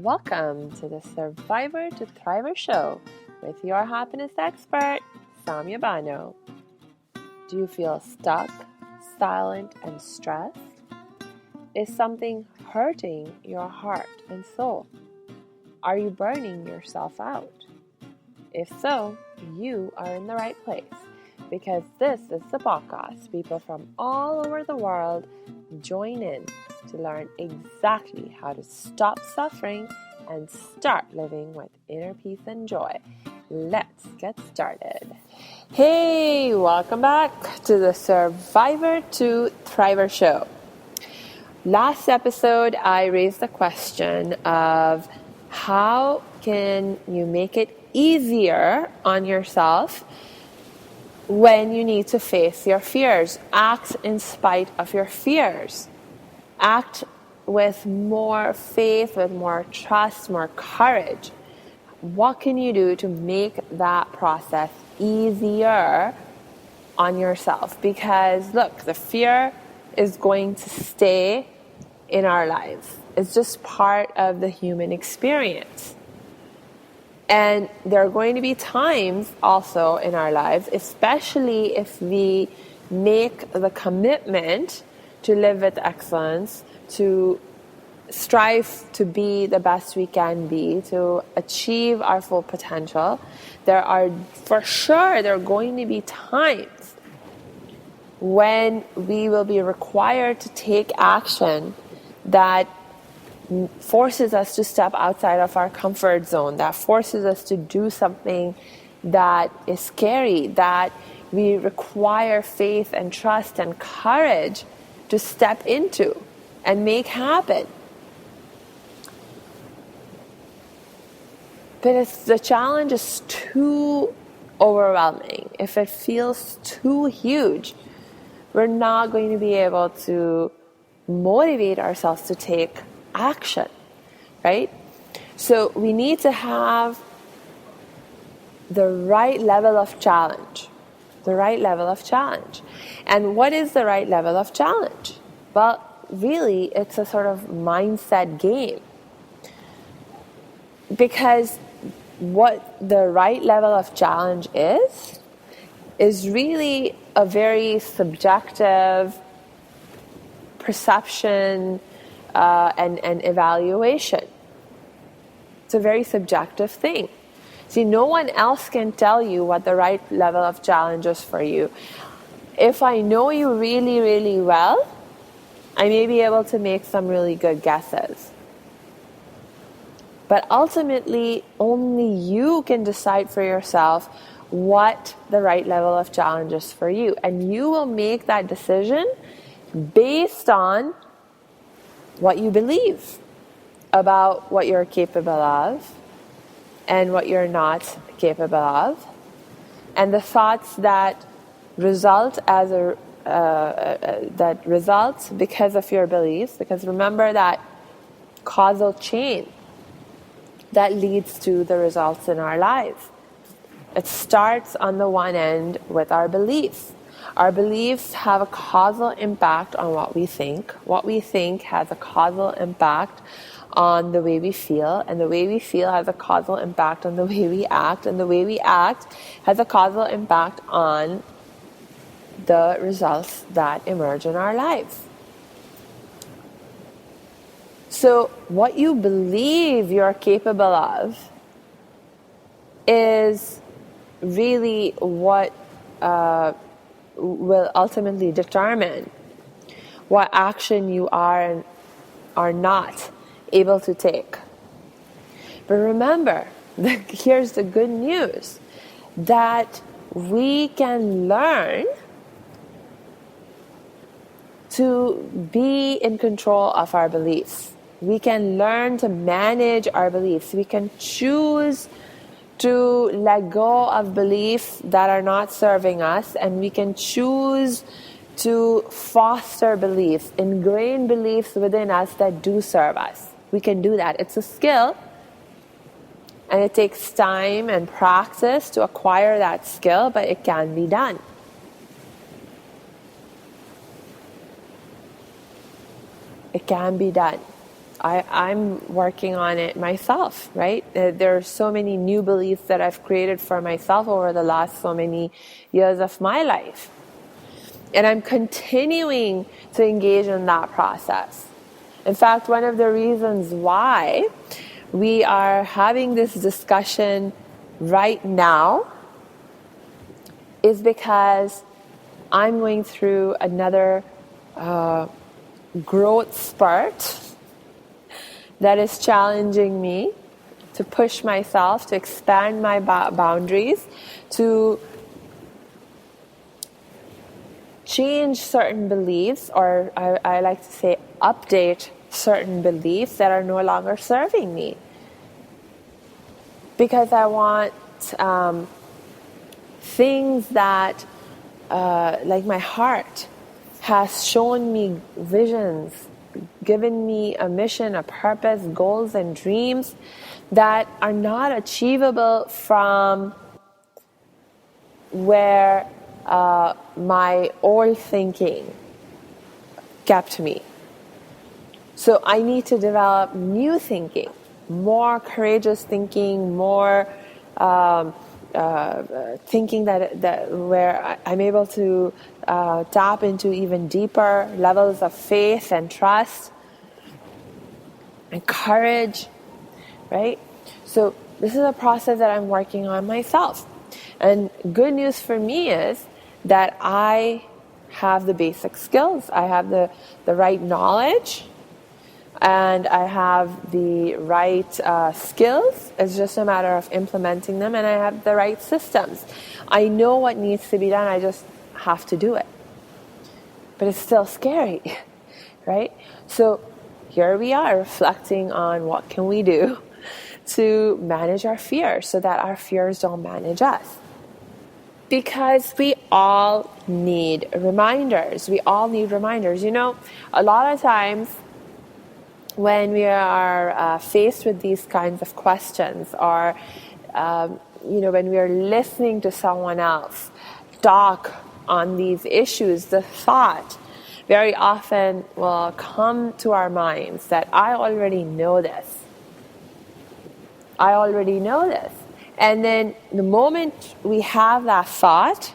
Welcome to the Survivor to Thriver show with your happiness expert, Samia Bano. Do you feel stuck, silent, and stressed? Is something hurting your heart and soul? Are you burning yourself out? If so, you are in the right place because this is the podcast people from all over the world join in to learn exactly how to stop suffering and start living with inner peace and joy. Let's get started. Hey, welcome back to the Survivor to Thriver show. Last episode, I raised the question of how can you make it easier on yourself when you need to face your fears. Act in spite of your fears. Act with more faith, with more trust, more courage. What can you do to make that process easier on yourself? Because look, the fear is going to stay in our lives. It's just part of the human experience. And there are going to be times also in our lives, especially if we make the commitment to live with excellence, to strive to be the best we can be, to achieve our full potential. There are going to be times when we will be required to take action that forces us to step outside of our comfort zone, that forces us to do something that is scary, that we require faith and trust and courage to step into and make happen. But if the challenge is too overwhelming, if it feels too huge, we're not going to be able to motivate ourselves to take action, right? So we need to have the right level of challenge. And what is the right level of challenge? Well, really, it's a sort of mindset game. Because what the right level of challenge is really a very subjective perception and evaluation. It's a very subjective thing. See, no one else can tell you what the right level of challenge is for you. If I know you really, really well, I may be able to make some really good guesses. But ultimately, only you can decide for yourself what the right level of challenge is for you. And you will make that decision based on what you believe about what you're capable of and what you're not capable of, and the thoughts that result because of your beliefs. Because remember that causal chain that leads to the results in our life. It starts on the one end with our beliefs. Our beliefs have a causal impact on what we think. What we think has a causal impact on the way we feel, and the way we feel has a causal impact on the way we act, and the way we act has a causal impact on the results that emerge in our life. So what you believe you're capable of is really what will ultimately determine what action you are and are not able to take. But remember, here's the good news, that we can learn to be in control of our beliefs. We can learn to manage our beliefs. We can choose to let go of beliefs that are not serving us, and we can choose to foster beliefs, ingrain beliefs within us that do serve us. We can do that. It's a skill, and it takes time and practice to acquire that skill, but it can be done. It can be done. I'm working on it myself, right? There are so many new beliefs that I've created for myself over the last so many years of my life. And I'm continuing to engage in that process. In fact, one of the reasons why we are having this discussion right now is because I'm going through another growth spurt that is challenging me to push myself, to expand my boundaries, to change certain beliefs, or I like to say update certain beliefs that are no longer serving me. Because I want things that, like my heart has shown me visions, given me a mission, a purpose, goals and dreams that are not achievable from where my old thinking kept me. So I need to develop new thinking, more courageous thinking, more thinking that where I'm able to tap into even deeper levels of faith and trust and courage, right? So this is a process that I'm working on myself. And good news for me is that I have the basic skills. I have the right knowledge, and I have the right skills. It's just a matter of implementing them, and I have the right systems. I know what needs to be done. I just have to do it. But it's still scary, right? So here we are reflecting on what can we do to manage our fears so that our fears don't manage us. Because we all need reminders. We all need reminders. You know, a lot of times when we are faced with these kinds of questions, or when we are listening to someone else talk on these issues, the thought very often will come to our minds that I already know this. I already know this. And then the moment we have that thought,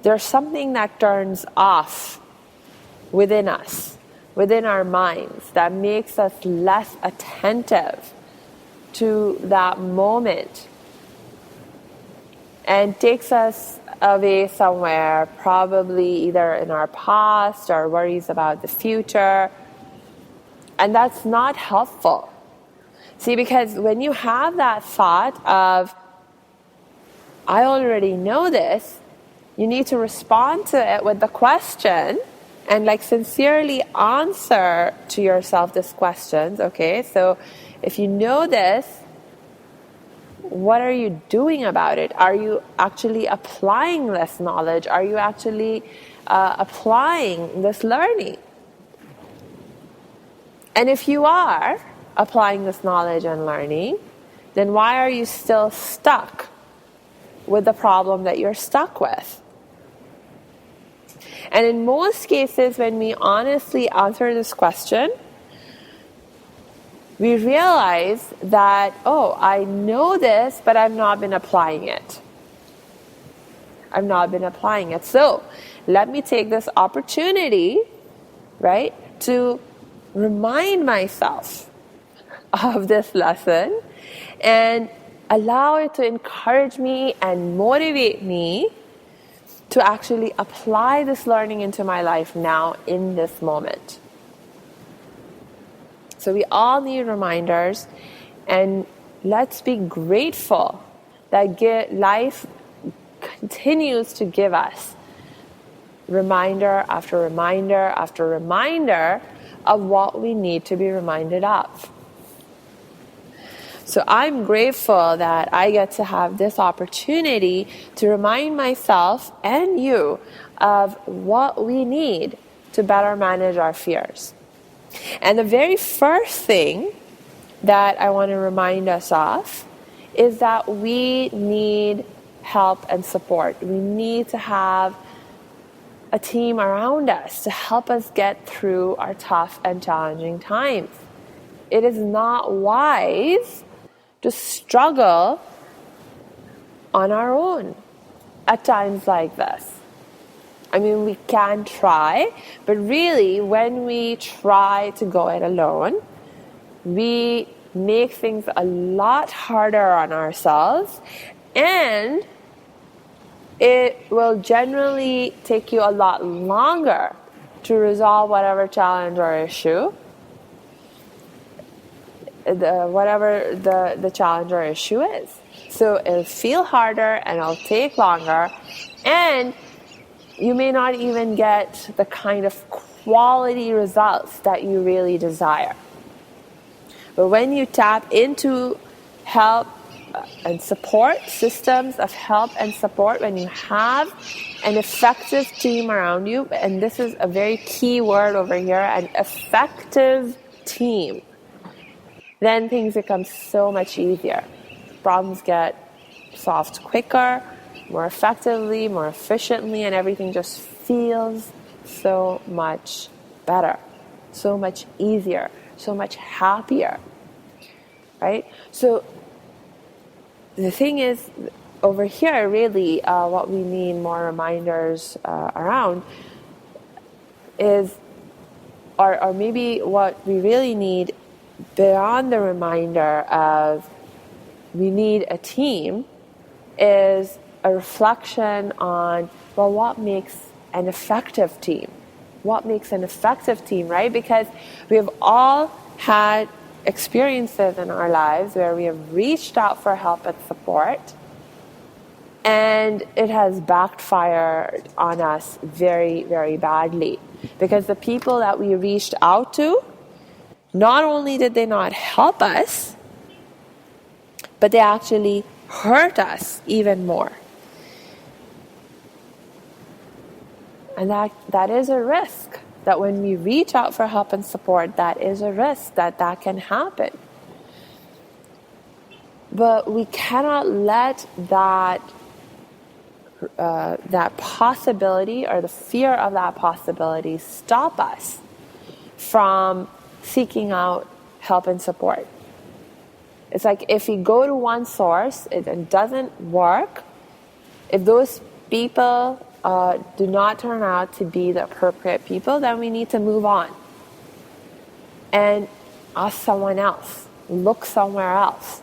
there's something that turns off within us, within our minds, that makes us less attentive to that moment and takes us away somewhere, probably either in our past or worries about the future. And that's not helpful. See, because when you have that thought of, I already know this, you need to respond to it with the question and sincerely answer to yourself these questions, okay? So if you know this, what are you doing about it? Are you actually applying this knowledge? Are you actually applying this learning? And if you are applying this knowledge and learning, then why are you still stuck with the problem that you're stuck with? And in most cases, when we honestly answer this question, we realize that, I know this, but I've not been applying it. I've not been applying it. So let me take this opportunity, right, to remind myself of this lesson and allow it to encourage me and motivate me to actually apply this learning into my life now in this moment. So we all need reminders, and let's be grateful that life continues to give us reminder after reminder after reminder of what we need to be reminded of. So I'm grateful that I get to have this opportunity to remind myself and you of what we need to better manage our fears. And the very first thing that I want to remind us of is that we need help and support. We need to have a team around us to help us get through our tough and challenging times. it is not wise to struggle on our own at times like this. I mean, we can try, but really, when we try to go it alone, we make things a lot harder on ourselves, and it will generally take you a lot longer to resolve whatever challenge or issue, whatever the challenge or issue is. So it'll feel harder and it'll take longer, and you may not even get the kind of quality results that you really desire. But when you tap into help and support, systems of help and support, when you have an effective team around you, and this is a very key word over here, an effective team, then things become so much easier. Problems get solved quicker, more effectively, more efficiently, and everything just feels so much better, so much easier, so much happier, right? So the thing is, over here, really, what we need more reminders around is, or maybe what we really need beyond the reminder of we need a team, is a reflection on, well, what makes an effective team? What makes an effective team, right? Because we have all had experiences in our lives where we have reached out for help and support, and it has backfired on us very, very badly. Because the people that we reached out to, not only did they not help us, but they actually hurt us even more. And that is a risk. That when we reach out for help and support, that is a risk that can happen. But we cannot let that possibility, or the fear of that possibility, stop us from seeking out help and support. It's like if we go to one source, it doesn't work. If those people do not turn out to be the appropriate people, then we need to move on and ask someone else, look somewhere else.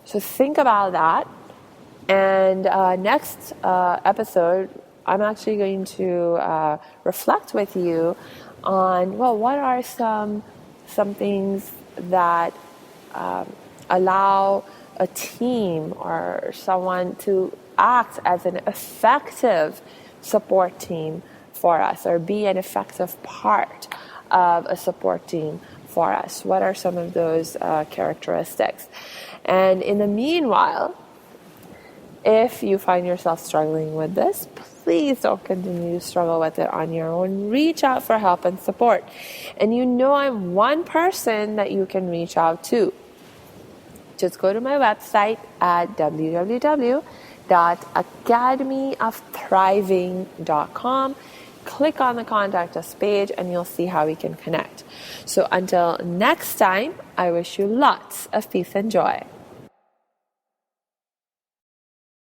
So think about that. And next episode, I'm actually going to reflect with you on, well, what are some things that allow a team or someone to act as an effective support team for us, or be an effective part of a support team for us. What are some of those characteristics? And in the meanwhile, if you find yourself struggling with this, please don't continue to struggle with it on your own. Reach out for help and support. And you know I'm one person that you can reach out to. Just go to my website at www.academyofthriving.com. Click on the Contact Us page and you'll see how we can connect. So until next time, I wish you lots of peace and joy.